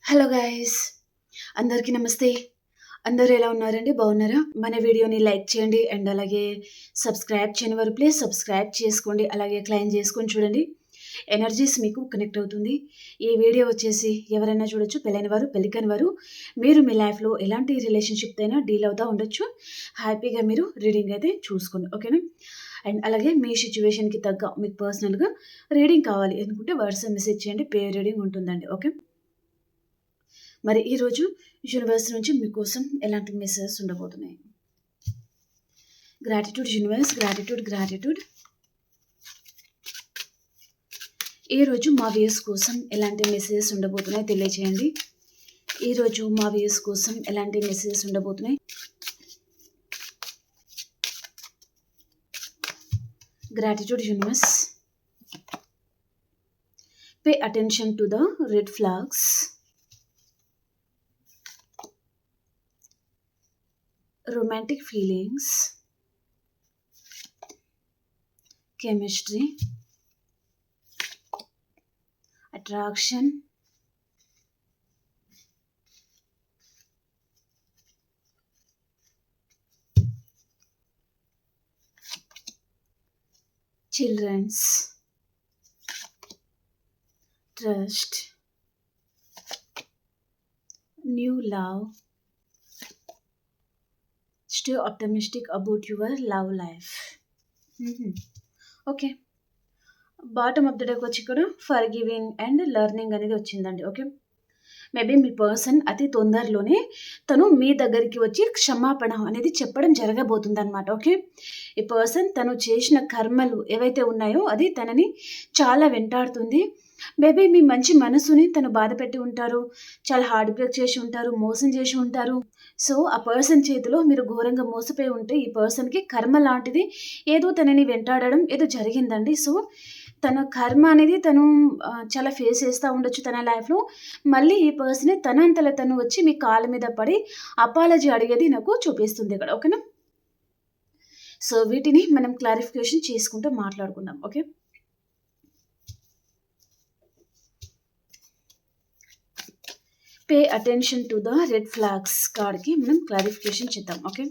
Hello guys, అందరికీ నమస్తే. అందరూ ఎలా ఉన్నారండి? బాగున్నారా? మన వీడియోని లైక్ చేయండి అండ్ అలాగే సబ్స్క్రైబ్ చేయని వారు ప్లీజ్ సబ్స్క్రైబ్ చేసుకోండి. అలాగే క్లైమ్ చేసుకొని చూడండి. ఎనర్జీస్ మీకు కనెక్ట్ అవుతుంది. ఈ వీడియో వచ్చేసి ఎవరైనా చూడొచ్చు, పెళ్ళైన వారు, పెళ్ళికని వారు. మీరు మీ లైఫ్లో ఎలాంటి రిలేషన్షిప్ అయినా డీల్ అవుతూ ఉండొచ్చు. హ్యాపీగా మీరు రీడింగ్ అయితే చూసుకోండి, ఓకేనా? అండ్ అలాగే మీ సిచ్యువేషన్కి తగ్గ మీకు పర్సనల్గా రీడింగ్ కావాలి అనుకుంటే వాట్సాప్ మెసేజ్ చేయండి. పే రీడింగ్ ఉంటుందండి, ఓకే? మరి ఈరోజు యూనివర్స్ నుంచి మీకోసం ఎలాంటి మెసేజెస్ ఉండబోతున్నాయి? Gratitude universe, gratitude. ఈరోజు మా వ్యూస్ కోసం ఎలాంటి మెసేజెస్ ఉండబోతున్నాయి తెలియజేయండి. ఈరోజు మా వ్యూస్ కోసం ఎలాంటి మెసేజెస్ ఉండబోతున్నాయి? Gratitude universe, pay attention to the red flags. Romantic feelings, chemistry, attraction, children's, trust, new love. Stay optimistic about your love life. Okay, bottom of the డేకి వచ్చి ఇక్కడ ఫర్ గివింగ్ అండ్ లెర్నింగ్ అనేది వచ్చిందండి, okay? Maybe మీ person అతి తొందరలోనే తను మీ దగ్గరికి వచ్చి క్షమాపణ అనేది చెప్పడం జరగబోతుంది అనమాట, ఓకే? ఈ పర్సన్ తను చేసిన కర్మలు ఏవైతే ఉన్నాయో అది తనని చాలా వెంటాడుతుంది. మేబీ మీ మంచి మనసుని తను బాధ పెట్టి ఉంటారు, చాలా హార్డ్ బ్రేక్ చేసి ఉంటారు, మోసం చేసి ఉంటారు. సో ఆ పర్సన్ చేతిలో మీరు ఘోరంగా మోసపోయి ఉంటే ఈ పర్సన్కి కర్మ లాంటిది ఏదో తనని వెంటాడడం ఏదో జరిగిందండి. సో తన కర్మ అనేది తను చాలా ఫేస్ చేస్తూ ఉండొచ్చు తన లైఫ్లో. మళ్ళీ ఈ పర్సన్ తనంతలో తను వచ్చి మీ కాళ్ళ మీద పడి అపాలజీ అడిగేది నాకు చూపిస్తుంది ఇక్కడ, ఓకేనా? సో వీటిని మనం క్లారిఫికేషన్ చేసుకుంటూ మాట్లాడుకుందాం, okay? Pay attention to the red flags కార్డ్కి మనం క్లారిఫికేషన్ చేద్దాం, okay?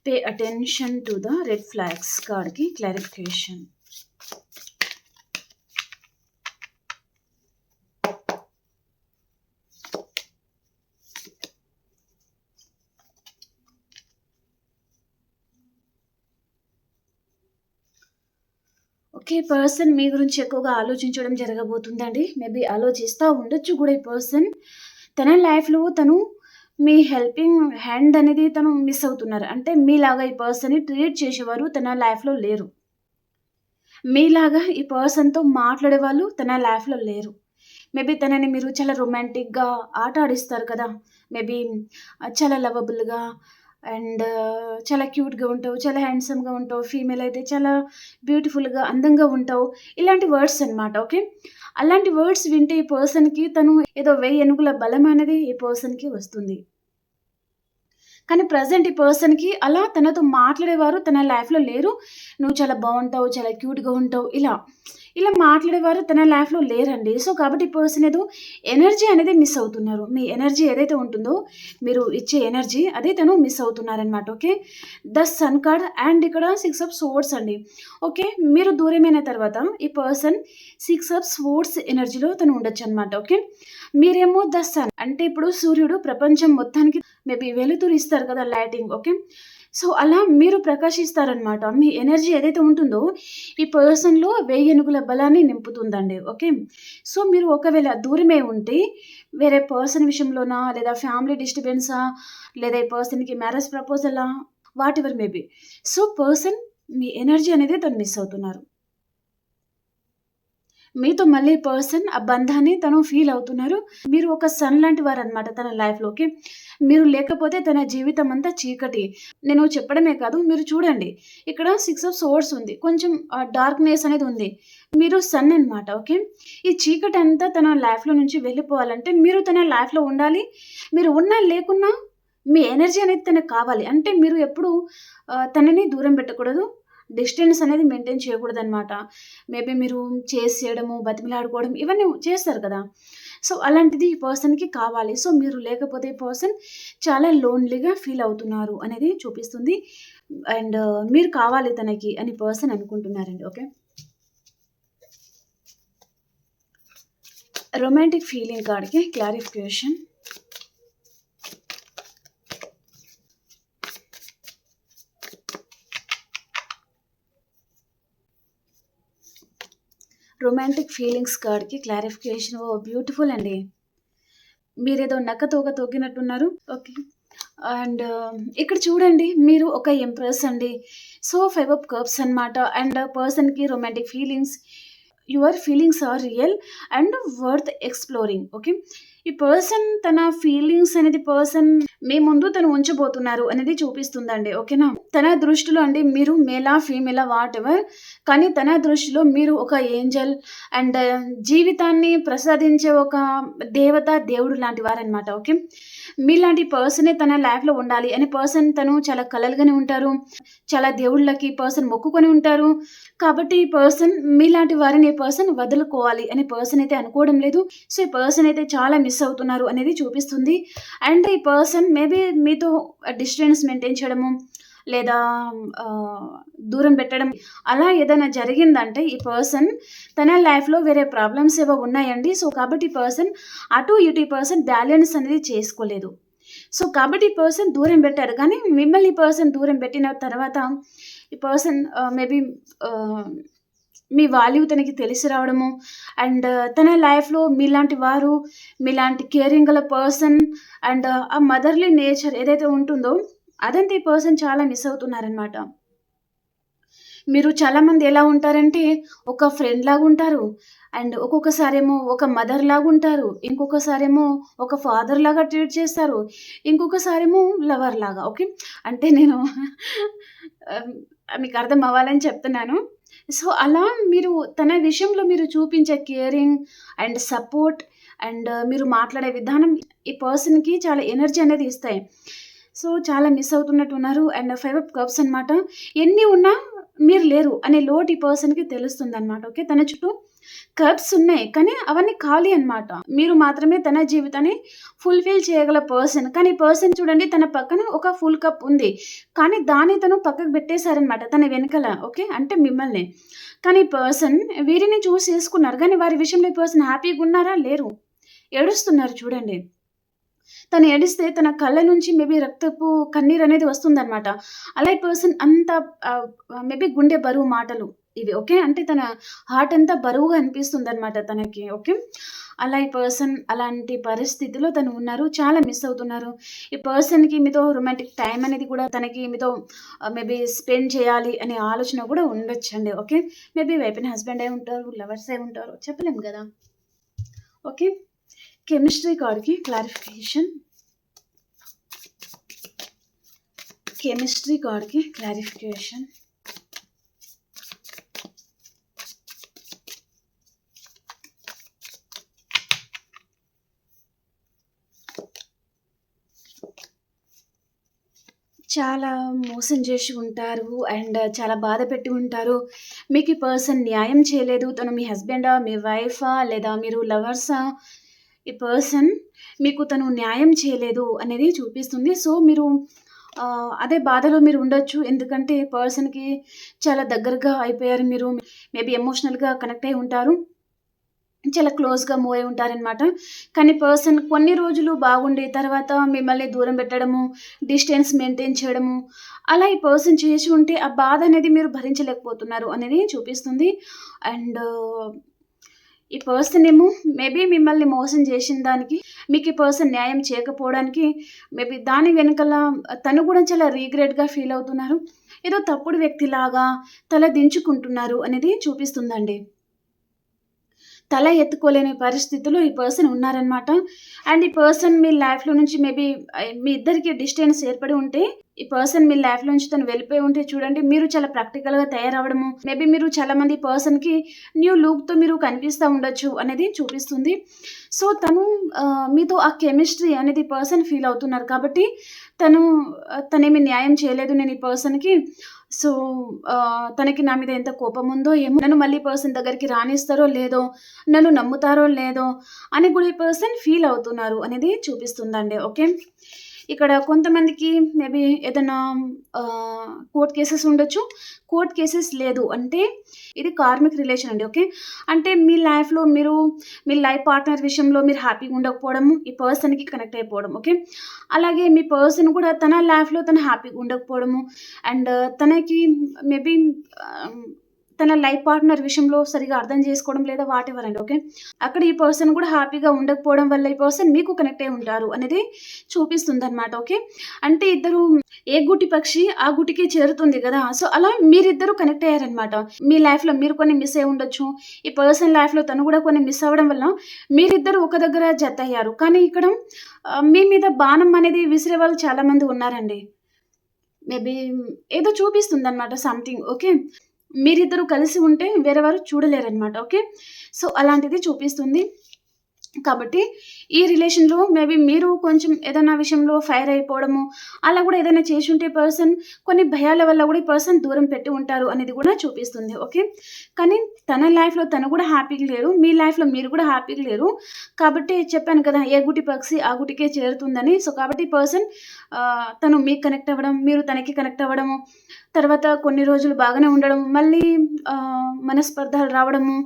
Pay attention to the red flags కార్డ్కి క్లారిఫికేషన్. ఓకే, పర్సన్ మీ గురించి ఎక్కువగా ఆలోచించడం జరగబోతుందండి. మేబీ ఆలోచిస్తూ ఉండొచ్చు కూడా. ఈ పర్సన్ తన లైఫ్లో తను మీ హెల్పింగ్ హ్యాండ్ అనేది తను మిస్ అవుతున్నారు. అంటే మీలాగా ఈ పర్సన్ని ట్రీట్ చేసేవారు తన లైఫ్లో లేరు. మీలాగా ఈ పర్సన్తో మాట్లాడే వాళ్ళు తన లైఫ్లో లేరు. మేబీ తనని మీరు చాలా రొమాంటిక్గా ఆట ఆడిస్తారు కదా, మేబీ చాలా లవబుల్గా అండ్ చాలా క్యూట్గా ఉంటావు, చాలా హ్యాండ్సమ్గా ఉంటావు. ఫీమేల్ అయితే చాలా బ్యూటిఫుల్గా అందంగా ఉంటావు. ఇలాంటి వర్డ్స్ అనమాట, ఓకే? అలాంటి వర్డ్స్ వింటే ఈ పర్సన్కి తను ఏదో 1000 ఏనుగుల బలం అనేది ఈ పర్సన్కి వస్తుంది. కానీ ప్రజెంట్ ఈ పర్సన్కి అలా తనతో మాట్లాడేవారు తన లైఫ్లో లేరు. నువ్వు చాలా బాగుంటావు, చాలా క్యూట్గా ఉంటావు, ఇలా మాట్లాడేవారు తన లైఫ్లో లేరండి. సో కాబట్టి ఈ పర్సన్ ఏదో ఎనర్జీ అనేది మిస్ అవుతున్నారు. మీ ఎనర్జీ ఏదైతే ఉంటుందో మీరు ఇచ్చే ఎనర్జీ అదే తను మిస్ అవుతున్నారనమాట, okay? The sun card and ఇక్కడ 6 ఆఫ్ స్వోర్డ్స్ అండి, ఓకే? మీరు దూరమైన తర్వాత ఈ పర్సన్ 6 ఆఫ్ స్వోర్డ్స్ ఎనర్జీలో తను ఉండొచ్చు అనమాట, ఓకే? మీరేమో ద సన్ అంటే ఇప్పుడు సూర్యుడు ప్రపంచం మొత్తానికి మేబీ వెలుతురు ఇస్తారు కదా, లైటింగ్, ఓకే? సో అలా మీరు ప్రకాశిస్తారనమాట. మీ ఎనర్జీ ఏదైతే ఉంటుందో ఈ పర్సన్లో 1000 ఏనుగుల బలాన్ని నింపుతుందండి, ఓకే? సో మీరు ఒకవేళ దూరమే ఉంటే వేరే పర్సన్ విషయంలోనా, లేదా ఫ్యామిలీ డిస్టర్బెన్సా, లేదా ఈ పర్సన్కి మ్యారేజ్ ప్రపోజలా, whatever maybe. So person మీ ఎనర్జీ అనేది తను మిస్ అవుతున్నారు. మీతో మళ్ళీ పర్సన్ ఆ బంధాన్ని తను ఫీల్ అవుతున్నారు. మీరు ఒక సన్ లాంటి వారనమాట తన లైఫ్‌లో, ఓకే? మీరు లేకపోతే తన జీవితం అంతా చీకటి. నేను చెప్పడమే కాదు, మీరు చూడండి ఇక్కడ 6 ఆఫ్ సోర్డ్స్ ఉంది. కొంచెం డార్క్‌నెస్ అనేది ఉంది. మీరు సన్ అనమాట, ఓకే? ఈ చీకటంతా తన లైఫ్‌లో నుంచి వెళ్ళిపోవాలంటే మీరు తన లైఫ్‌లో ఉండాలి. మీరు ఉన్నా లేకున్నా మీ ఎనర్జీ అనేది తనకు కావాలి. అంటే మీరు ఎప్పుడు తనని దూరం పెట్టకూడదు. డిస్టెన్స్ అనేది మెయింటైన్ చేయకూడదనమాట. మేబీ మీరు చేసేయడము, బతిమిలాడుకోవడం ఇవన్నీ చేస్తారు కదా! సో, అలాంటిది ఈ పర్సన్‌కి కావాలి. సో, మీరు లేకపోతే ఈ పర్సన్ చాలా లోన్‌లీగా ఫీల్ అవుతున్నారు అనేది చూపిస్తుంది. అండ్ మీరు కావాలి తనకి అని పర్సన్ అనుకుంటున్నారండి. ఓకే. రొమాంటిక్ ఫీలింగ్ కార్డ్‌కి క్లారిఫికేషన్. రొమాంటిక్ ఫీలింగ్స్ కార్డ్‌కి క్లారిఫికేషన్. ఓహ్! బ్యూటిఫుల్ అండి. మీరేదో నక్క తోక తొక్కినట్టున్నారు. ఓకే. అండ్ ఇక్కడ చూడండి మీరు ఒక ఎంప్రెస్ అండి. సో, 5 ఆఫ్ కప్స్ అన్నమాట. అండ్ పర్సన్‌కి romantic feelings, your feelings are real and worth exploring. Okay. ఈ పర్సన్ తన ఫీలింగ్స్ అనేది పర్సన్ మీ ముందు తను ఉంచబోతున్నారు అనేది చూపిస్తుందండి. ఓకేనా? తన దృష్టిలో అండి మీరు మేలా, ఫీమేలా వాటెవర్, కానీ తన దృష్టిలో మీరు ఒక ఏంజెల్ అండ్ జీవితాన్ని ప్రసాదించే ఒక దేవత, దేవుడు లాంటి వారనమాట. ఓకే. మీలాంటి పర్సనే తన లైఫ్‌లో ఉండాలి అని పర్సన్ తను చాలా కలలుగని ఉంటారు. చాలా దేవుళ్ళకి పర్సన్ మొక్కుకొని ఉంటారు. కాబట్టి ఈ పర్సన్ మీలాంటి వారిని ఈ పర్సన్ వదులుకోవాలి అని పర్సన్ అయితే అనుకోవడం లేదు. సో, ఈ పర్సన్ అయితే చాలా మిస్ అవుతున్నారు అనేది చూపిస్తుంది. అండ్ ఈ పర్సన్ మేబీ మీతో డిస్టెన్స్ మెయింటైన్ చేయడము, లేదా ఆహ్, దూరం పెట్టడం అలా ఏదైనా జరిగిందంటే ఈ పర్సన్ తన లైఫ్‌లో వేరే ప్రాబ్లమ్స్ ఏవో ఉన్నాయండి. సో, కాబట్టి ఈ పర్సన్ అటు ఇటు ఈ పర్సన్ బ్యాలెన్స్ అనేది చేసుకోలేదు. సో, కాబట్టి ఈ పర్సన్ దూరం పెట్టారు. కానీ మిమ్మల్ని ఈ పర్సన్ దూరం పెట్టిన తర్వాత ఈ పర్సన్ మేబీ ఆహ్, మీ వాల్యూ తనకి తెలిసి రావడము అండ్ తన లైఫ్‌లో మీలాంటి వారు, మీలాంటి కేరింగ్ గల పర్సన్ అండ్ ఆ మదర్‌లీ నేచర్ ఏదైతే ఉంటుందో అదంతా ఈ పర్సన్ చాలా మిస్ అవుతున్నారనమాట. మీరు చాలామంది ఎలా ఉంటారంటే, ఒక ఫ్రెండ్‌లాగా ఉంటారు. అండ్ ఒక్కొక్కసారేమో ఒక మదర్‌లాగా ఉంటారు. ఇంకొకసారేమో ఒక ఫాదర్‌లాగా ట్రీట్ చేస్తారు. ఇంకొకసారేమో లవర్‌లాగా. ఓకే. అంటే నేను ఆహ్, మీకు అర్థం అవ్వాలని చెప్తున్నాను. సో, అలా మీరు తన విషయంలో మీరు చూపించే కేరింగ్ అండ్ సపోర్ట్ అండ్ మీరు మాట్లాడే విధానం ఈ పర్సన్‌కి చాలా ఎనర్జీ అనేది ఇస్తాయి. సో, చాలా మిస్ అవుతున్నట్టున్నారు. అండ్ 5 ఆఫ్ కప్స్ అనమాట. ఎన్ని ఉన్నా మీరు లేరు అనే లోటు ఈ పర్సన్‌కి తెలుస్తుందనమాట. ఓకే. తన చుట్టూ కప్స్ ఉన్నాయి. కానీ అవన్నీ ఖాళీ అనమాట. మీరు మాత్రమే తన జీవితాన్ని ఫుల్‌ఫిల్ చేయగల పర్సన్. కానీ ఈ పర్సన్ చూడండి తన పక్కన ఒక ఫుల్ కప్ ఉంది. కానీ దాన్ని తను పక్కకు పెట్టేసారనమాట తన వెనకాల. ఓకే. అంటే మిమ్మల్ని. కానీ ఈ పర్సన్ వీరిని చూజ్ చేసుకున్నారు. కానీ వారి విషయంలో ఈ పర్సన్ హ్యాపీగున్నారా? లేరు. ఏడుస్తున్నారు చూడండి. తను ఏడిస్తే తన కళ్ళ నుంచి మేబీ రక్తపు కన్నీరనేది వస్తుందనమాట. అలా ఈ పర్సన్ అంత ఆహ్, మేబీ గుండె బరువు మాటలు ఇవి. ఓకే. అంటే తన హార్ట్ అంతా బరువుగా అనిపిస్తుందనమాట తనకి. ఓకే. అలా ఈ పర్సన్ అలాంటి పరిస్థితిలో తను ఉన్నారు. చాలా మిస్ అవుతున్నారు. ఈ పర్సన్‌కి మీతో రొమాంటిక్ టైమ్ అనేది కూడా తనకి మీతో మేబీ స్పెండ్ చేయాలి అనే ఆలోచన కూడా ఉండొచ్చండి. Okay. Maybe wife and husband అయి ఉంటారు. లవర్స్ అయి ఉంటారు. చెప్పలేం గదా! ఓకే. కెమిస్ట్రీ కార్డ్‌కి క్లారిఫికేషన్. కెమిస్ట్రీ కార్డ్‌కి క్లారిఫికేషన్. చాలా మోసం చేసి ఉంటారు. అండ్ చాలా బాధ పెట్టి ఉంటారు. మీకు ఈ పర్సన్ న్యాయం చేయలేదు. తను మీ హస్బెండా? మీ వైఫా? లేదా మీరు లవర్సా? ఈ పర్సన్ మీకు తను న్యాయం చేయలేదు అనేది చూపిస్తుంది. సో, మీరు అదే బాధలో మీరు ఉండొచ్చు. ఎందుకంటే పర్సన్‌కి చాలా దగ్గరగా అయిపోయారు మీరు. మేబీ ఎమోషనల్‌గా కనెక్ట్ అయ్యి ఉంటారు. చాలా క్లోజ్‌గా మూవ్ అయి ఉంటారనమాట. కానీ పర్సన్ కొన్ని రోజులు బాగుండి తర్వాత మిమ్మల్ని దూరం పెట్టడము, డిస్టెన్స్ మెయింటైన్ చేయడము, అలా ఈ పర్సన్ చేసి ఉంటే ఆ బాధ అనేది మీరు భరించలేకపోతున్నారు అనేది చూపిస్తుంది. అండ్ ఈ పర్సన్ ఏమో మేబీ మిమ్మల్ని మోసం చేసిన దానికి, మీకు ఈ పర్సన్ న్యాయం చేయకపోవడానికి మేబీ దాని వెనకాల తను కూడా చాలా రిగ్రెట్‌గా ఫీల్ అవుతున్నారు. ఏదో తప్పుడు వ్యక్తిలాగా తల దించుకుంటున్నారు అనేది చూపిస్తుందండి. తల ఎత్తుకోలేని పరిస్థితిలో ఈ పర్సన్ ఉన్నారనమాట. అండ్ ఈ పర్సన్ మీ లైఫ్‌లో నుంచి మేబీ మీ ఇద్దరికి డిస్టెన్స్ ఏర్పడి ఉంటే, ఈ పర్సన్ మీ లైఫ్‌లో నుంచి తను వెళ్ళిపోయి ఉంటే చూడండి, మీరు చాలా ప్రాక్టికల్‌గా తయారవ్వడము, మేబీ మీరు చాలా మంది పర్సన్‌కి న్యూ లుక్‌తో మీరు కనిపిస్తా ఉండొచ్చు అనేది చూపిస్తుంది. సో, తను మీతో ఆ కెమిస్ట్రీ అనేది పర్సన్ ఫీల్ అవుతున్నారు కాబట్టి, తను తనేమి న్యాయం చేయలేదు నేను ఈ పర్సన్‌కి. సో, తనకి నా మీద ఎంత కోపముందో ఏమో! నన్ను మళ్ళీ ఈ పర్సన్ దగ్గరికి రానిస్తారో లేదో, నన్ను నమ్ముతారో లేదో అని కూడా ఈ పర్సన్ ఫీల్ అవుతున్నారు అనేది చూపిస్తుందండి. ఓకే. ఇక్కడ కొంతమందికి మేబీ ఏదైనా కోర్ట్ కేసెస్ ఉండొచ్చు. కోర్ట్ కేసెస్ లేదు అంటే ఇది కార్మిక్ రిలేషన్ అండి. ఓకే. అంటే మీ లైఫ్‌లో మీ లైఫ్ పార్ట్నర్ విషయంలో మీరు హ్యాపీగా ఉండకపోవడము, ఈ పర్సన్‌కి కనెక్ట్ అయిపోవడం. ఓకే. అలాగే మీ పర్సన్ కూడా తన లైఫ్‌లో తను హ్యాపీగా ఉండకపోవడము అండ్ తనకి మేబీ ఆహ్, తన లైఫ్ పార్ట్నర్ విషయంలో సరిగ్గా అర్థం చేసుకోవడం లేదా వాటెవర్ అండి. ఓకే. అక్కడ ఈ పర్సన్ కూడా హ్యాపీగా ఉండకపోవడం వల్ల ఈ పర్సన్ మీకు కనెక్ట్ అయ్యి ఉంటారు అనేది చూపిస్తుందనమాట. ఓకే. అంటే ఇద్దరు ఏ గూటి పక్షి ఆ గూటికే చేరుతుంది గదా! సో, అలా మీరిద్దరూ కనెక్ట్ అయ్యారనమాట. మీ లైఫ్‌లో మీరు కొన్ని మిస్ అయ్యి ఉండొచ్చు. ఈ పర్సన్ లైఫ్‌లో తను గూడా కొన్ని మిస్ అవ్వడం వల్ల మీరిద్దరూ ఒక దగ్గర జతయ్యారు. కానీ ఇక్కడ మీ మీద బాణం అనేది విసిరే వాళ్ళు చాలామంది ఉన్నారండి. మేబీ ఏదో చూపిస్తుందనమాట సంథింగ్. ఓకే. మీరిద్దరూ కలిసి ఉంటే వేరే వారు చూడలేరనమాట. ఓకే. సో, అలాంటిది చూపిస్తుంది. కాబట్టి ఈ రిలేషన్‌లో మేబీ మీరు కొంచెం ఏదైనా విషయంలో ఫైర్ అయిపోవడము, అలా గూడా ఏదైనా చేసుంటే పర్సన్ కొన్ని భయాల వల్ల గూడా ఈ పర్సన్ దూరం పెట్టి ఉంటారు అనేది గూడా చూపిస్తుంది. ఓకే. కానీ తన లైఫ్‌లో తను గూడా హ్యాపీగా లేరు. మీ లైఫ్‌లో మీరు కూడా హ్యాపీగా లేరు. కాబట్టి చెప్పాను కదా! ఏ గూటి పక్షి ఆ గూటికే చేరుతుందని. సో, కాబట్టి పర్సన్ తను మీకు కనెక్ట్ అవ్వడం, మీరు తనకి కనెక్ట్ అవ్వడము, తర్వాత కొన్ని రోజులు బాగానే ఉండడం, మళ్ళీ మనస్పర్ధలు రావడము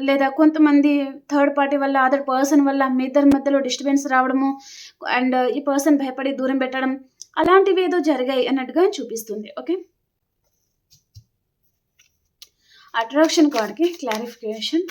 లేదా కొంతమంది థర్డ్ పార్టీ వల్ల, అదర్ పర్సన్ వల్ల మీ ఇద్దరి మధ్యలో డిస్టర్బెన్స్ రావడము అండ్ ఈ పర్సన్ భయపడి దూరం పెట్టడం అలాంటివి ఏదో జరిగాయి అన్నట్టుగా చూపిస్తుంది. ఓకే. అట్రాక్షన్ కార్డ్‌కి క్లారిఫికేషన్.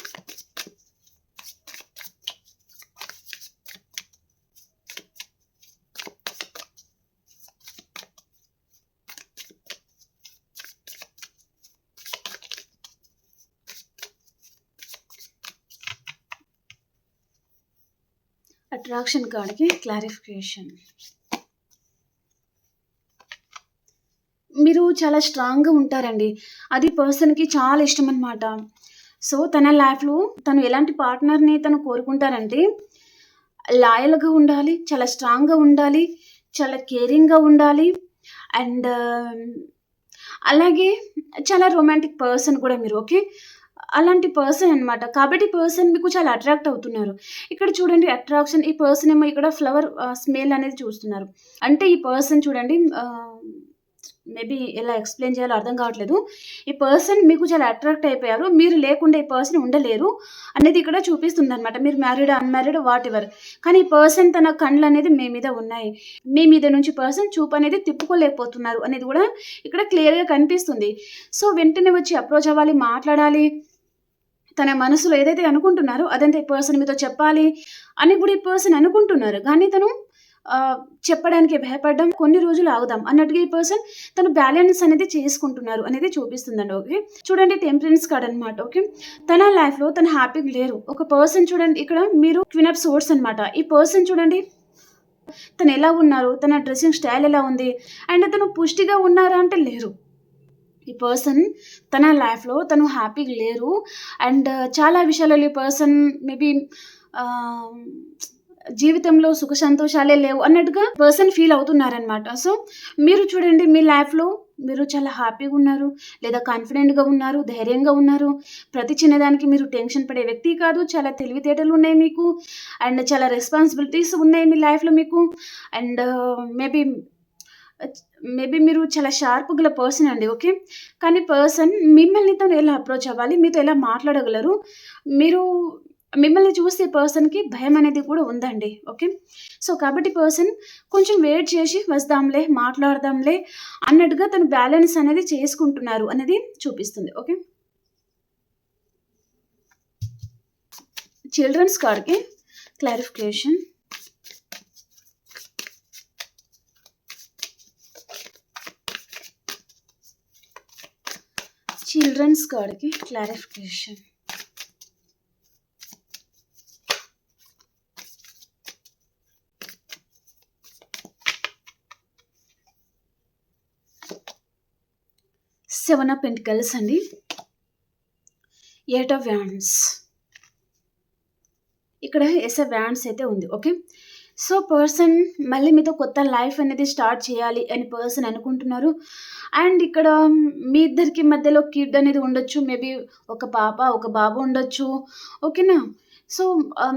అట్రాక్షన్ కార్డ్‌కి క్లారిఫికేషన్. మీరు చాలా స్ట్రాంగ్‌గా ఉంటారండి. అది పర్సన్‌కి చాలా ఇష్టమనమాట. సో, తన లైఫ్‌లో తను ఎలాంటి పార్ట్నర్‌ని తను కోరుకుంటారంటే, లాయల్‌గా ఉండాలి, చాలా స్ట్రాంగ్‌గా ఉండాలి, చాలా కేరింగ్‌గా ఉండాలి అండ్ అలాగే చాలా రొమాంటిక్ పర్సన్ కూడా మీరు. ఓకే. అలాంటి పర్సన్ అనమాట. కాబట్టి పర్సన్ మీకు చాలా అట్రాక్ట్ అవుతున్నారు. ఇక్కడ చూడండి అట్రాక్షన్ ఈ పర్సన్ ఏమో ఇక్కడ ఫ్లవర్ స్మెల్ అనేది చూస్తున్నారు. అంటే ఈ పర్సన్ చూడండి మేబీ ఎలా ఎక్స్‌ప్లెయిన్ చేయాలో అర్థం కావట్లేదు. ఈ పర్సన్ మీకు చాలా అట్రాక్ట్ అయిపోయారు. మీరు లేకుండా ఈ పర్సన్ ఉండలేరు అనేది ఇక్కడ చూపిస్తుందనమాట. మీరు మ్యారీడ్, అన్‌మ్యారీడ్ వాటెవర్. కానీ ఈ పర్సన్ తన కళ్ళనేది మీ మీద ఉన్నాయి. మీ మీద నుంచి పర్సన్ చూపనేది తిప్పుకోలేకపోతున్నారు అనేది కూడా ఇక్కడ క్లియర్‌గా కనిపిస్తుంది. సో, వెంటనే వచ్చి అప్రోచ్ అవ్వాలి, మాట్లాడాలి. తన మనసులో ఏదైతే అనుకుంటున్నారో అదంతా ఈ పర్సన్ మీతో చెప్పాలి అని కూడా ఈ పర్సన్ అనుకుంటున్నారు. కానీ తను చెప్పడానికి భయపడ్డం, కొన్ని రోజులు ఆగుదాం అన్నట్టుగా ఈ పర్సన్ తను బ్యాలెన్స్ అనేది చేసుకుంటున్నారు అనేది చూపిస్తుందండి. ఓకే. చూడండి టెంపరెన్స్ కార్డ్ అనమాట. ఓకే. తన లైఫ్‌లో తను హ్యాపీగా లేరు. ఒక పర్సన్ చూడండి ఇక్కడ మీరు క్వీన్ ఆఫ్ సోర్డ్స్ అనమాట. ఈ పర్సన్ చూడండి తను ఎలా ఉన్నారు? తన డ్రెసింగ్ స్టైల్ ఎలా ఉంది? అండ్ తను పుష్టిగా ఉన్నారా అంటే లేరు. ఈ పర్సన్ తన లైఫ్‌లో తను హ్యాపీగా లేరు. అండ్ చాలా విషయాలలో ఈ పర్సన్ మేబీ ఆహ్, జీవితంలో సుఖ సంతోషాలే లేవు అన్నట్టుగా పర్సన్ ఫీల్ అవుతున్నారనమాట. సో, మీరు చూడండి మీ లైఫ్‌లో మీరు చాలా హ్యాపీగా ఉన్నారు. లేదా కాన్ఫిడెంట్‌గా ఉన్నారు. ధైర్యంగా ఉన్నారు. ప్రతి చిన్నదానికి మీరు టెన్షన్ పడే వ్యక్తి కాదు. చాలా తెలివితేటలు ఉన్నాయి మీకు. అండ్ చాలా రెస్పాన్సిబిలిటీస్ ఉన్నాయి మీ లైఫ్‌లో మీకు. అండ్ మేబీ మేబీ మీరు చాలా షార్ప్ గల పర్సన్ అండి. ఓకే. కానీ పర్సన్ మిమ్మల్ని తను ఎలా అప్రోచ్ అవ్వాలి? మీతో ఎలా మాట్లాడగలరు? మీరు మిమ్మల్ని చూస్తే పర్సన్‌కి భయం అనేది కూడా ఉందండి. ఓకే. సో, కాబట్టి పర్సన్ కొంచెం వెయిట్ చేసి వస్తాంలే, మాట్లాడదాంలే అన్నట్టుగా తను బ్యాలెన్స్ అనేది చేసుకుంటున్నారు అనేది చూపిస్తుంది. ఓకే. చిల్డ్రన్స్ కార్డ్‌కి క్లారిఫికేషన్. చిల్డ్రన్స్ కార్డ్‌కి క్లారిఫికేషన్. సెవెన్ ఆఫ్ పెంటికల్స్ అండి. Eight of wands. ఇక్కడ ఎస్ ఆఫ్ వ్యాండ్స్ అయితే ఉంది. ఓకే. సో, పర్సన్ మళ్ళీ మీతో కొత్త లైఫ్ అనేది స్టార్ట్ చేయాలి అని పర్సన్ అనుకుంటున్నారు. అండ్ ఇక్కడ మీ ఇద్దరికి మధ్యలో కిడ్ అనేది ఉండొచ్చు. మేబీ ఒక పాప, ఒక బాబు ఉండొచ్చు. ఓకేనా? సో,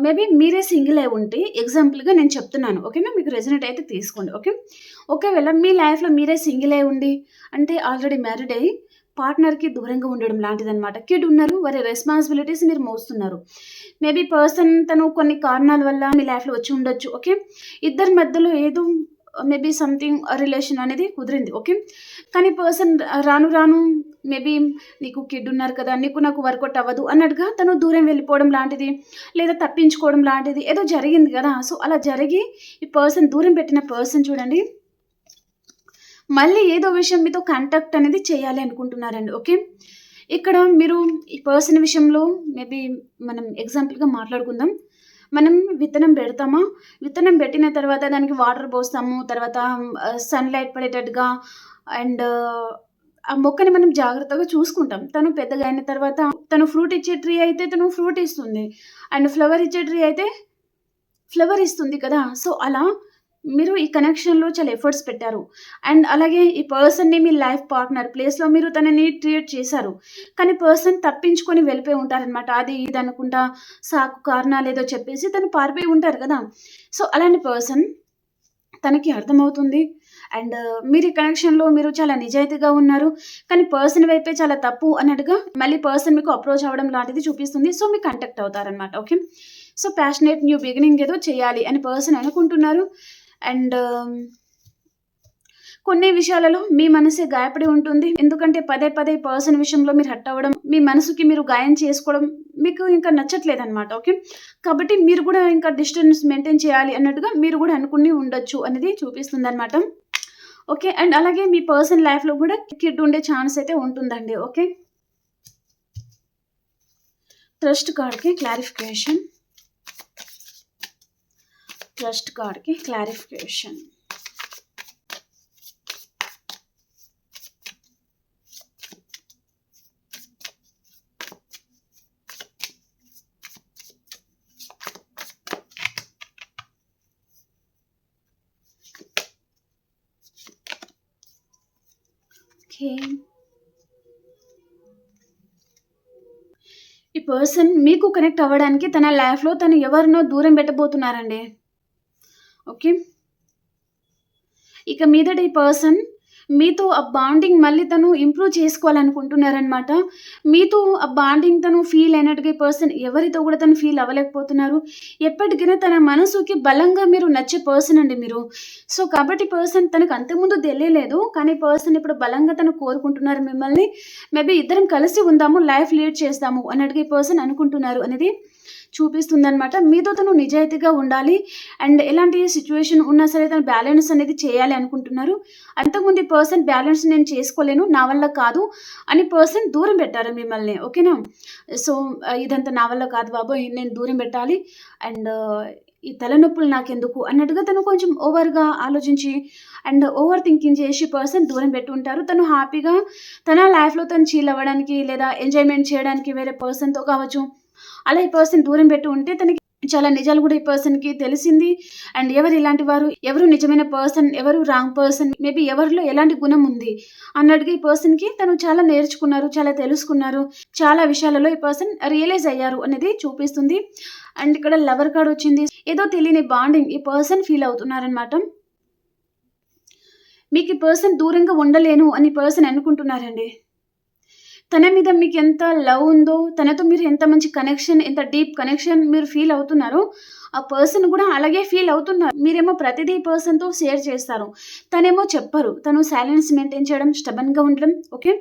మేబీ మీరే సింగిల్ అయి ఉంటే ఎగ్జాంపుల్‌గా నేను చెప్తున్నాను. ఓకేనా? మీకు రెజొనేట్ అయితే తీసుకోండి. ఓకే. ఒకవేళ మీ లైఫ్‌లో మీరే సింగిల్ అయి ఉండి అంటే ఆల్రెడీ మ్యారీడ్ అయ్యి పార్ట్నర్‌కి దూరంగా ఉండడం లాంటిదనమాట. కిడ్ ఉన్నారు. వారి రెస్పాన్సిబిలిటీస్ మీరు మోస్తున్నారు. మేబీ పర్సన్ తను కొన్ని కారణాల వల్ల మీ లైఫ్‌లో వచ్చి ఉండొచ్చు. ఓకే. ఇద్దరి మధ్యలో ఏదో మేబీ సంథింగ్ రిలేషన్ అనేది కుదిరింది. ఓకే. కానీ పర్సన్ రాను రాను మేబీ నీకు కిడ్ ఉన్నారు కదా! నీకు నాకు వర్కౌట్ అవ్వదు అన్నట్టుగా తను దూరం వెళ్ళిపోవడం లాంటిది, లేదా తప్పించుకోవడం లాంటిది ఏదో జరిగింది కదా! సో, అలా జరిగి ఈ పర్సన్ దూరం పెట్టిన పర్సన్ చూడండి మళ్ళీ ఏదో విషయం మీతో కాంటాక్ట్ అనేది చేయాలి అనుకుంటున్నారండి. ఓకే. ఇక్కడ మీరు ఈ పర్సన్ విషయంలో మేబీ మనం ఎగ్జాంపుల్‌గా మాట్లాడుకుందాం. మనం విత్తనం పెడతామా? విత్తనం పెట్టిన తర్వాత దానికి వాటర్ పోస్తాము. తర్వాత సన్‌లైట్ పడేటట్టుగా అండ్ ఆ మొక్కని మనం జాగ్రత్తగా చూసుకుంటాం. తను పెద్దగా అయిన తర్వాత తను ఫ్రూట్ ఇచ్చే ట్రీ అయితే తను ఫ్రూట్ ఇస్తుంది. అండ్ ఫ్లవర్ ఇచ్చే ట్రీ అయితే ఫ్లవర్ ఇస్తుంది కదా! సో, అలా మీరు ఈ కనెక్షన్‌లో చాలా ఎఫర్ట్స్ పెట్టారు. అండ్ అలాగే ఈ పర్సన్‌ని మీ లైఫ్ పార్ట్నర్ ప్లేస్‌లో మీరు తనని ట్రీట్ చేశారు. కానీ పర్సన్ తప్పించుకొని వెళ్ళిపోయి ఉంటారనమాట. అది ఇది అనుకుంటా సాకు కారణాలేదో చెప్పేసి తను పారిపోయి ఉంటారు కదా! సో, అలాంటి పర్సన్ తనకి అర్థమవుతుంది. అండ్ మీరు ఈ కనెక్షన్‌లో మీరు చాలా నిజాయితీగా ఉన్నారు. కానీ పర్సన్ వైపే చాలా తప్పు అన్నట్టుగా మళ్ళీ పర్సన్ మీకు అప్రోచ్ అవ్వడం లాంటిది చూపిస్తుంది. సో, మీకు కాంటాక్ట్ అవుతారనమాట. Okay. So, passionate new beginning ఏదో చేయాలి అని పర్సన్ అనుకుంటున్నారు. అండ్ కొన్ని విషయాలలో మీ మనసే గాయపడి ఉంటుంది. ఎందుకంటే పదే పదే పర్సన్ విషయంలో మీరు హర్ట్ అవ్వడం, మీ మనసుకి మీరు గాయం చేసుకోవడం మీకు ఇంకా నచ్చట్లేదనమాట. ఓకే. కాబట్టి మీరు కూడా ఇంకా డిస్టెన్స్ మెయింటైన్ చేయాలి అన్నట్టుగా మీరు కూడా అనుకుని ఉండొచ్చు అనేది చూపిస్తుందనమాట. ఓకే. అండ్ అలాగే మీ పర్సన్ లైఫ్‌లో కూడా కిడ్ ఉండే ఛాన్స్ అయితే ఉంటుందండి. ఓకే. ట్రస్ట్ కార్డ్‌కి క్లారిఫికేషన్. ట్రస్ట్ కార్డ్‌కి క్లారిఫికేషన్. ఓకే. ఈ పర్సన్ మీకు కనెక్ట్ అవ్వడానికి తన లైఫ్‌లో తను ఎవరినో దూరం పెట్టబోతున్నారండి. ఓకే. ఇక మీదట ఈ పర్సన్ మీతో ఆ బాండింగ్ మళ్ళీ తను ఇంప్రూవ్ చేసుకోవాలనుకుంటున్నారనమాట. మీతో ఆ బాండింగ్ తను ఫీల్ అయినట్టుగా ఈ పర్సన్ ఎవరితో కూడా తను ఫీల్ అవ్వలేకపోతున్నారు. ఎప్పటికైనా తన మనసుకి బలంగా మీరు నచ్చే పర్సన్ అండి మీరు. సో, కాబట్టి పర్సన్ తనకు అంతకుముందు తెలియలేదు. కానీ పర్సన్ ఇప్పుడు బలంగా తను కోరుకుంటున్నారు మిమ్మల్ని. మేబీ ఇద్దరం కలిసి ఉందాము, లైఫ్ లీడ్ చేస్తాము అన్నట్టుగా ఈ పర్సన్ అనుకుంటున్నారు అనేది చూపిస్తుందనమాట. మీతో తను నిజాయితీగా ఉండాలి. అండ్ ఎలాంటి సిట్యుయేషన్ ఉన్నా సరే తను బ్యాలెన్స్ అనేది చేయాలి అనుకుంటున్నారు. అంతకుముందు ఈ పర్సన్ బ్యాలెన్స్ నేను చేసుకోలేను, నా వల్ల కాదు అని పర్సన్ దూరం పెట్టారు మిమ్మల్ని. ఓకేనా? సో, ఇదంతా నా వల్ల కాదు బాబోయ్! నేను దూరం పెట్టాలి. అండ్ ఈ తలనొప్పులు నాకెందుకు అన్నట్టుగా తను కొంచెం ఓవర్‌గా ఆలోచించి అండ్ ఓవర్ థింకింగ్ చేసి పర్సన్ దూరం పెట్టి ఉంటారు. తను హ్యాపీగా తన లైఫ్‌లో తను చిల్ అవ్వడానికి లేదా ఎంజాయ్‌మెంట్ చేయడానికి వేరే పర్సన్‌తో కావచ్చు. అలా ఈ పర్సన్ దూరం పెట్టి ఉంటే తనకి చాలా నిజాలు కూడా ఈ పర్సన్‌కి తెలిసింది. అండ్ ఎవరు ఇలాంటి వారు, ఎవరు నిజమైన పర్సన్, ఎవరు రాంగ్ పర్సన్, మేబీ ఎవరిలో ఎలాంటి గుణం ఉంది అన్నట్టుగా ఈ పర్సన్‌కి తను చాలా నేర్చుకున్నారు, చాలా తెలుసుకున్నారు. చాలా విషయాలలో ఈ పర్సన్ రియలైజ్ అయ్యారు అనేది చూపిస్తుంది. అండ్ ఇక్కడ లవర్ కార్డ్ వచ్చింది. ఏదో తెలియని బాండింగ్ ఈ పర్సన్ ఫీల్ అవుతున్నారనమాట. మీకు ఈ పర్సన్ దూరంగా ఉండలేను అని పర్సన్ అనుకుంటున్నారండి. తన మీద మీకెంత లవ్ ఉందో, తనతో మీరు ఎంత మంచి కనెక్షన్, ఎంత డీప్ కనెక్షన్ మీరు ఫీల్ అవుతున్నారో, ఆ పర్సన్ కూడా అలాగే ఫీల్ అవుతున్నారు. మీరేమో ప్రతిదీ పర్సన్‌తో షేర్ చేస్తారు. తనేమో చెప్పరు. తను సైలెన్స్ మెయింటైన్ చేయడం, స్టబర్న్‌గా ఉండడం. ఓకే.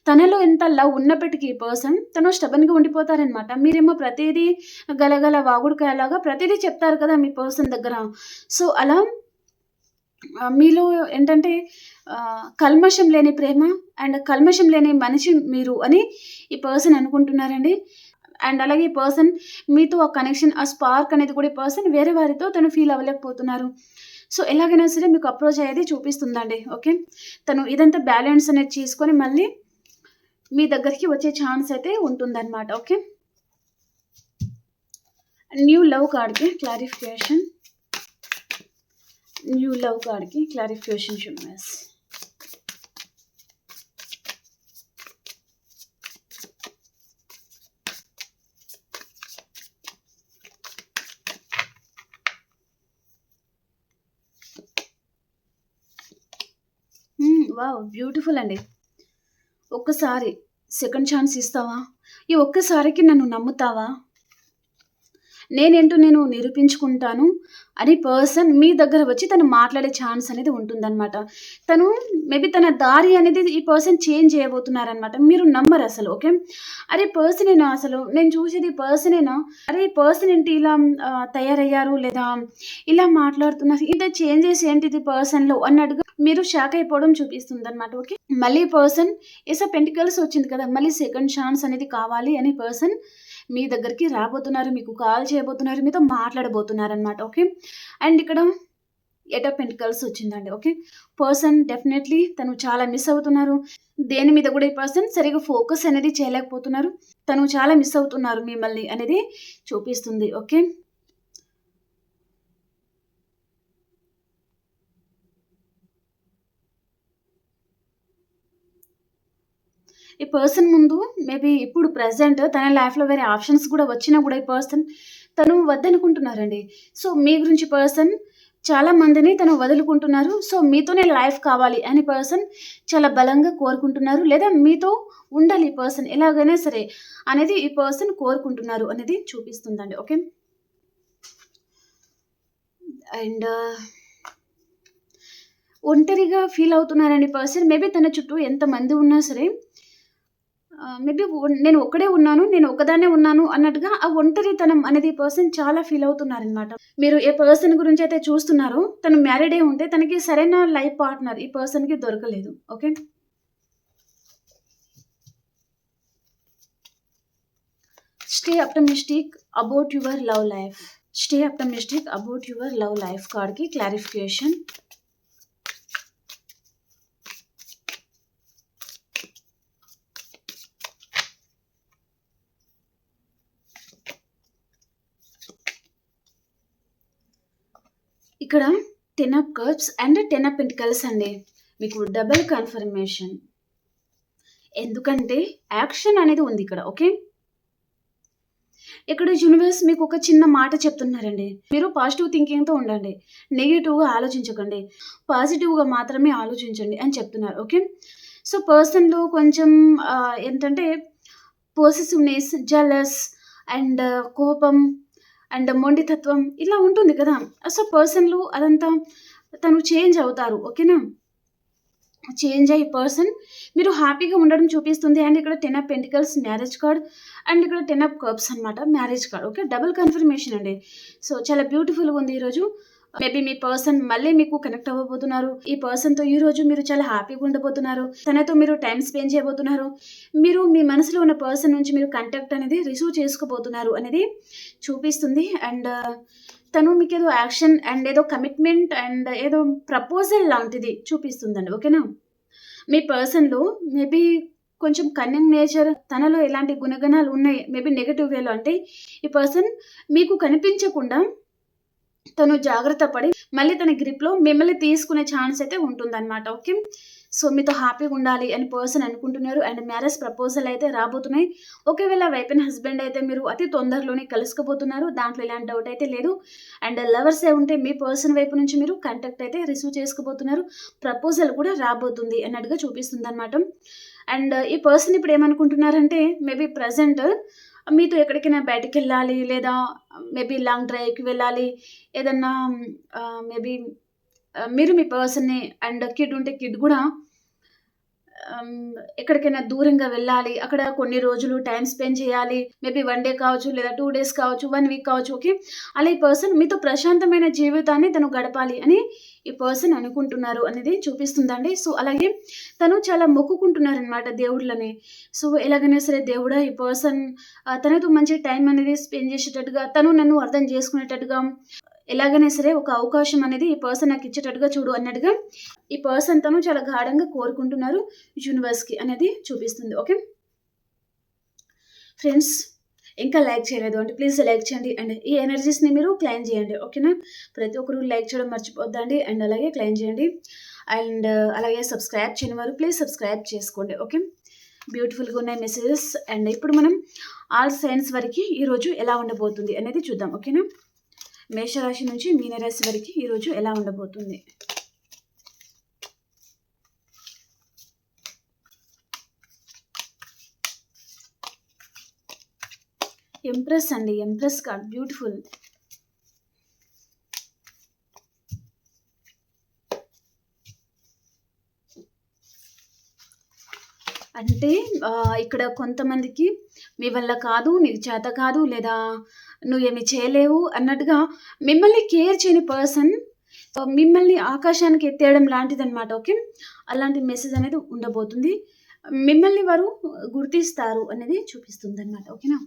తనలో ఎంత లవ్ ఉన్నప్పటికీ పర్సన్ తను స్టబర్న్‌గా ఉండిపోతారనమాట. మీరేమో ప్రతీదీ గలగల వాగుడుకాయలాగా ప్రతీదీ చెప్తారు కదా మీ పర్సన్ దగ్గర. సో, అలా మీలో ఏంటంటే కల్మషం లేని ప్రేమ అండ్ కల్మషం లేని మనిషి మీరు అని ఈ పర్సన్ అనుకుంటున్నారండి. అండ్ అలాగే ఈ పర్సన్ మీతో ఆ కనెక్షన్, ఆ స్పార్క్ అనేది కూడా ఈ పర్సన్ వేరే వారితో తను ఫీల్ అవ్వలేకపోతున్నారు. సో, ఎలాగైనా సరే మీకు అప్రోచ్ అయ్యేది చూపిస్తుందండి. ఓకే. తను ఇదంతా బ్యాలెన్స్ అనేది చేసుకొని మళ్ళీ మీ దగ్గరికి వచ్చే ఛాన్స్ అయితే ఉంటుందన్నమాట. ఓకే. న్యూ లవ్ కార్డ్‌కి క్లారిఫికేషన్. న్యూ లవ్ కార్డ్కి క్లారిఫికేషన్ యూనివర్స్. వావ్! బ్యూటిఫుల్ అండి. ఒక్కసారి సెకండ్ ఛాన్స్ ఇస్తావా? ఈ ఒక్కసారికి నన్ను నమ్ముతావా? నేనేంటో నేను నిరూపించుకుంటాను అని పర్సన్ మీ దగ్గర వచ్చి తను మాట్లాడే ఛాన్స్ అనేది ఉంటుందన్నమాట. తను మేబీ తన దారి అనేది ఈ పర్సన్ చేంజ్ చేయబోతున్నారనమాట. మీరు నమ్మరు అసలు. ఓకే. అరే పర్సనేనా అసలు నేను చూసేది పర్సనేనా? అరే పర్సన్ ఏంటి ఇలా తయారయ్యారు, లేదా ఇలా మాట్లాడుతున్నారు, ఇంత చేంజెస్ ఏంటిది పర్సన్లో అన్నట్టుగా మీరు షాక్ అయిపోవడం చూపిస్తుంది అనమాట. ఓకే. మళ్ళీ పర్సన్ ఏస్ ఆఫ్ పెంటికల్స్ వచ్చింది కదా, మళ్ళీ సెకండ్ ఛాన్స్ అనేది కావాలి అని పర్సన్ మీ దగ్గరికి రాబోతున్నారు, మీకు కాల్ చేయబోతున్నారు, మీతో మాట్లాడబోతున్నారనమాట. ఓకే. అండ్ ఇక్కడ ఎయిట్ ఆఫ్ పెంటికల్స్ వచ్చిందండి. ఓకే. పర్సన్ డెఫినెట్లీ తను చాలా మిస్ అవుతున్నారు. దేని మీద కూడా ఈ పర్సన్ సరిగా ఫోకస్ అనేది చేయలేకపోతున్నారు. తను చాలా మిస్ అవుతున్నారు మిమ్మల్ని అనేది చూపిస్తుంది. ఓకే. ఈ పర్సన్ ముందు మేబీ ఇప్పుడు ప్రెజెంట్ తన లైఫ్‌లో వేరే ఆప్షన్స్ కూడా వచ్చినా కూడా ఈ పర్సన్ తను వద్దనుకుంటున్నారండి. సో, మీ గురించి పర్సన్ చాలా మందిని తను వదులుకుంటున్నారు. సో, మీతోనే లైఫ్ కావాలి అని పర్సన్ చాలా బలంగా కోరుకుంటున్నారు. లేదా మీతో ఉండాలి ఈ పర్సన్ ఎలాగైనా సరే అనేది ఈ పర్సన్ కోరుకుంటున్నారు అనేది చూపిస్తుందండి. ఓకే. అండ్ ఒంటరిగా ఫీల్ అవుతున్నారండి పర్సన్. మేబీ తన చుట్టూ ఎంతమంది ఉన్నా సరే మేబీ నేను ఒక్కడే ఉన్నాను, నేను ఒక్కదాన్నే ఉన్నాను అన్నట్టుగా ఆ ఒంటరితనం అనేది పర్సన్ చాలా ఫీల్ అవుతున్నారనమాట. మీరు ఏ పర్సన్ గురించి అయితే చూస్తున్నారో తను మ్యారీడ్ అయి ఉంటే తనకి సరైన లైఫ్ పార్ట్నర్ ఈ పర్సన్‌కి దొరకలేదు. Okay. Stay optimistic about your love life. Stay optimistic about your love life కార్డ్‌కి క్లారిఫికేషన్. ఇక్కడ 10 of cups and 10 of pentacles అండి. మీకు డబుల్ కన్ఫర్మేషన్. ఎందుకంటే యాక్షన్ అనేది ఉంది ఇక్కడ. ఓకే. ఇక్కడ యూనివర్స్ మీకు ఒక చిన్న మాట చెప్తున్నారండి. మీరు పాజిటివ్ థింకింగ్‌తో ఉండండి. నెగెటివ్‌గా ఆలోచించకండి. పాజిటివ్‌గా మాత్రమే ఆలోచించండి అని చెప్తున్నారు. ఓకే. సో, పర్సన్‌లో కొంచెం ఏంటంటే పొసెసివ్‌నెస్, జెలస్ అండ్ కోపం అండ్ మొండితత్వం ఇలా ఉంటుంది కదా. సో, పర్సన్‌లో అదంతా తను చేంజ్ అవుతారు. ఓకేనా. చేంజ్ అయ్యి పర్సన్ మీరు హ్యాపీగా ఉండడం చూపిస్తుంది. అండ్ ఇక్కడ 10 of pentacles marriage card and ఇక్కడ 10 ఆఫ్ కప్స్ అనమాట marriage card. Okay. Double confirmation అండి. సో, చాలా బ్యూటిఫుల్‌గా ఉంది ఈరోజు. మేబీ మీ పర్సన్ మళ్ళీ మీకు కనెక్ట్ అవ్వబోతున్నారు. ఈ పర్సన్‌తో ఈరోజు మీరు చాలా హ్యాపీగా ఉండబోతున్నారు. తనతో మీరు టైమ్ స్పెండ్ చేయబోతున్నారు. మీరు మీ మనసులో ఉన్న పర్సన్ నుంచి మీరు కాంటాక్ట్ అనేది రిసీవ్ చేసుకోబోతున్నారు అనేది చూపిస్తుంది. అండ్ తను మీకేదో యాక్షన్ అండ్ ఏదో కమిట్మెంట్ అండ్ ఏదో ప్రపోజల్ లాంటిది చూపిస్తుందండి. ఓకేనా. మీ పర్సన్‌లో మేబీ కొంచెం కన్నింగ్ నేచర్, తనలో ఎలాంటి గుణగణాలు ఉన్నాయి మేబీ నెగెటివ్ వేలో అంటే ఈ పర్సన్ మీకు కనిపించకుండా తను జాగ్రత్త పడి మళ్ళీ తన గ్రిప్‌లో మిమ్మల్ని తీసుకునే ఛాన్స్ అయితే ఉంటుందన్నమాట. ఓకే. సో, మీతో హ్యాపీగా ఉండాలి అని పర్సన్ అనుకుంటున్నారు. అండ్ మ్యారేజ్ ప్రపోజల్ అయితే రాబోతున్నాయి. ఒకవేళ వైఫ్ అండ్ హస్బెండ్ అయితే మీరు అతి తొందరలోనే కలుసుకోబోతున్నారు. దాంట్లో ఎలాంటి డౌట్ అయితే లేదు. అండ్ లవర్సే ఉంటే మీ పర్సన్ వైపు నుంచి మీరు కాంటాక్ట్ అయితే రిసీవ్ చేసుకోబోతున్నారు. ప్రపోజల్ కూడా రాబోతుంది అన్నట్టుగా చూపిస్తుందన్నమాట. అండ్ ఈ పర్సన్ ఇప్పుడు ఏమనుకుంటున్నారంటే మేబీ ప్రెజెంట్ మీతో ఎక్కడికైనా బయటికెళ్ళాలి, లేదా మేబీ లాంగ్ డ్రైవ్‌కి వెళ్ళాలి. ఏదన్నా మేబీ మీరు మీ పర్సన్‌ని అండ్ కిడ్ ఉంటే కిడ్ గూడా ఎక్కడికైనా దూరంగా వెళ్ళాలి. అక్కడ కొన్ని రోజులు టైమ్ స్పెండ్ చేయాలి. మేబీ 1 డే కావచ్చు, లేదా 2 డేస్ కావచ్చు, 1 వీక్ కావచ్చు. ఓకే. అలా ఈ పర్సన్ మీతో ప్రశాంతమైన జీవితాన్ని తను గడపాలి అని ఈ పర్సన్ అనుకుంటున్నారు అనేది చూపిస్తుందండి. సో, అలాగే తను చాలా మొక్కుకుంటున్నారనమాట దేవుళ్ళని. సో, ఎలాగైనా సరే దేవుడా ఈ పర్సన్ తనతో మంచి టైం అనేది స్పెండ్ చేసేటట్టుగా, తను నన్ను అర్థం చేసుకునేటట్టుగా ఎలాగైనా సరే ఒక అవకాశం అనేది ఈ పర్సన్ నాకు ఇచ్చేటట్టుగా చూడు అన్నట్టుగా ఈ పర్సన్ తను చాలా గాఢంగా కోరుకుంటున్నారు యూనివర్స్‌కి అనేది చూపిస్తుంది. ఓకే. ఫ్రెండ్స్, ఇంకా లైక్ చేయలేదు అంటే ప్లీజ్ లైక్ చేయండి అండ్ ఈ ఎనర్జీస్ని మీరు క్లెయిమ్ చేయండి. ఓకేనా? ప్రతి ఒక్కరు లైక్ చేయడం మర్చిపోద్దండి అండ్ అలాగే క్లెయిమ్ చేయండి. అండ్ అలాగే సబ్స్క్రైబ్ చేయని వారు ప్లీజ్ సబ్స్క్రైబ్ చేసుకోండి. ఓకే, బ్యూటిఫుల్గా ఉన్నాయి మెసేజెస్. అండ్ ఇప్పుడు మనం ఆల్ సైన్స్ వరకు ఈరోజు ఎలా ఉండబోతుంది అనేది చూద్దాం. ఓకేనా? మేషరాశి నుంచి మీనరాశి వరకు ఈరోజు ఎలా ఉండబోతుంది. ఎంప్రెస్ అండి, ఎంప్రెస్ కార్డ్ బ్యూటిఫుల్. అంటే ఇక్కడ కొంతమందికి మీ వల్ల కాదు, నీకు చేత కాదు, లేదా నువ్వేమి చేయలేవు అన్నట్టుగా మిమ్మల్ని కేర్ చేయని పర్సన్ మిమ్మల్ని ఆకాశానికి ఎత్తేయడం లాంటిదనమాట. ఓకే, అలాంటి మెసేజ్ అనేది ఉండబోతుంది. మిమ్మల్ని వారు గుర్తిస్తారు అనేది చూపిస్తుంది అనమాట. ఓకేనా?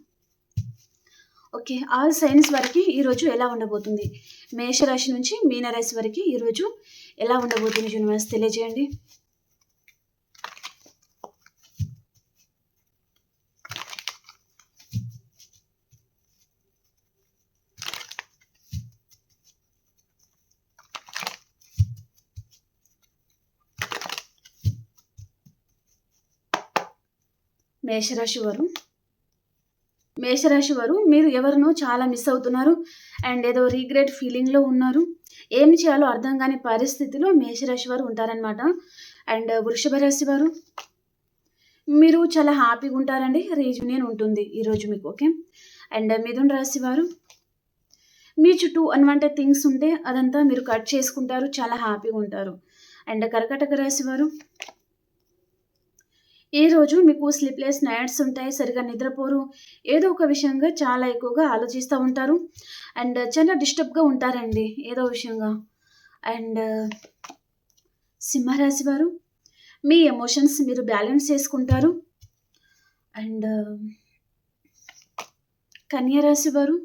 ఓకే, ఆల్ సైన్స్ వరకు ఈరోజు ఎలా ఉండబోతుంది, మేషరాశి నుంచి మీనరాశి వరకు ఈరోజు ఎలా ఉండబోతుంది యూనివర్స్ తెలియజేయండి. మేషరాశి వారు మీరు ఎవరినో చాలా మిస్ అవుతున్నారు అండ్ ఏదో రీగ్రెట్ ఫీలింగ్లో ఉన్నారు. ఏం చేయాలో అర్థం కాని పరిస్థితిలో మేషరాశి వారు ఉంటారనమాట. అండ్ వృషభ రాశి వారు మీరు చాలా హ్యాపీగా ఉంటారండి, రీయూనియన్ ఉంటుంది ఈరోజు మీకు. ఓకే, అండ్ మిథున రాశి వారు మీ చుట్టూ అన్వాంటెడ్ థింగ్స్ ఉంటే అదంతా మీరు కట్ చేసుకుంటారు, చాలా హ్యాపీగా ఉంటారు. అండ్ కర్కాటక రాశి వారు ఈరోజు మీకు స్లీప్లెస్ నైట్స్ ఉంటాయి, సరిగా నిద్రపోరు, ఏదో ఒక విషయంగా చాలా ఎక్కువగా ఆలోచిస్తూ ఉంటారు అండ్ చాలా డిస్టర్బ్గా ఉంటారండి ఏదో విషయంగా. అండ్ సింహరాశి వారు మీ ఎమోషన్స్ మీరు బ్యాలెన్స్ చేసుకుంటారు. అండ్ కన్యరాశి వారు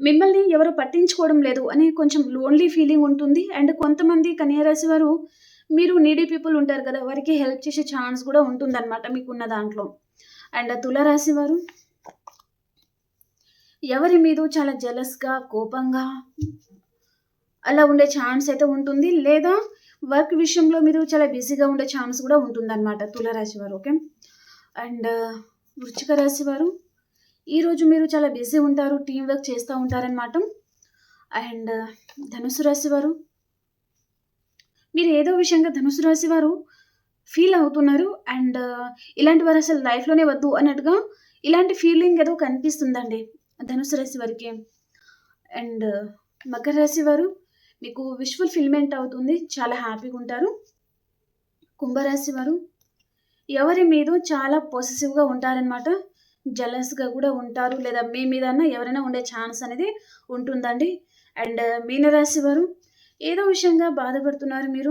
మిమ్మల్ని ఎవరు పట్టించుకోవడం లేదు అని కొంచెం లోన్లీ ఫీలింగ్ ఉంటుంది. అండ్ కొంతమంది కన్యరాశి వారు మీరు నీడీ పీపుల్ ఉంటారు కదా, వారికి హెల్ప్ చేసే ఛాన్స్ కూడా ఉంటుందన్నమాట మీకున్న దాంట్లో. అండ్ తులారాశి వారు ఎవరి మీద చాలా జెలస్గా, కోపంగా అలా ఉండే ఛాన్స్ అయితే ఉంటుంది, లేదా వర్క్ విషయంలో మీరు చాలా బిజీగా ఉండే ఛాన్స్ కూడా ఉంటుందన్నమాట తులారాశి వారు. ఓకే, అండ్ వృశ్చిక రాశి వారు ఈరోజు మీరు చాలా బిజీ ఉంటారు, టీం వర్క్ చేస్తూ ఉంటారనమాట. అండ్ ధనుసు రాశి వారు మీరు ఏదో విషయంగా ధనుసు రాశి వారు ఫీల్ అవుతున్నారు అండ్ ఇలాంటి వారు అసలు లైఫ్లోనే వద్దు అన్నట్టుగా ఇలాంటి ఫీలింగ్ ఏదో కనిపిస్తుందండి ధనుసు రాశి వారికి. అండ్ మకర రాశి వారు మీకు విష్ ఫుల్ఫిల్మెంట్ అవుతుంది, చాలా హ్యాపీగా ఉంటారు. కుంభరాశి వారు ఎవరి మీద చాలా పొసెసివ్గా ఉంటారనమాట, జలస్గా కూడా ఉంటారు, లేదా మీ మీద ఎవరైనా ఉండే ఛాన్స్ అనేది ఉంటుందండి. అండ్ మీనరాశి వారు ఏదో విషయంగా బాధపడుతున్నారు మీరు,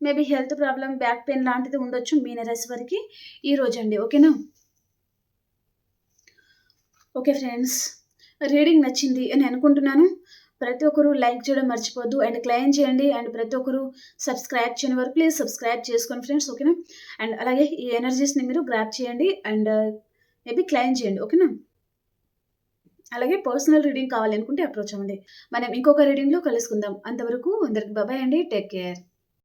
maybe health problem, back pain లాంటిది ఉండొచ్చు మీనరాశి వారికి ఈరోజు అండి. ఓకేనా? ఓకే ఫ్రెండ్స్, రీడింగ్ నచ్చింది అని అనుకుంటున్నాను. ప్రతి ఒక్కరు లైక్ చేయడం మర్చిపోద్దు అండ్ క్లెయిమ్ చేయండి. అండ్ ప్రతి ఒక్కరు సబ్స్క్రైబ్ చేయని వారు ప్లీజ్ సబ్స్క్రైబ్ చేసుకోండి ఫ్రెండ్స్. ఓకేనా? అండ్ అలాగే ఈ ఎనర్జీస్ని మీరు గ్రాప్ చేయండి అండ్ మేబీ క్లెయిమ్ చేయండి. ఓకేనా? అలాగే పర్సనల్ రీడింగ్ కావాలనుకుంటే అప్రోచ్ అవ్వండి. మనం ఇంకొక రీడింగ్లో కలుసుకుందాం. అంతవరకు అందరికి బాయ్ అండి, టేక్ కేర్.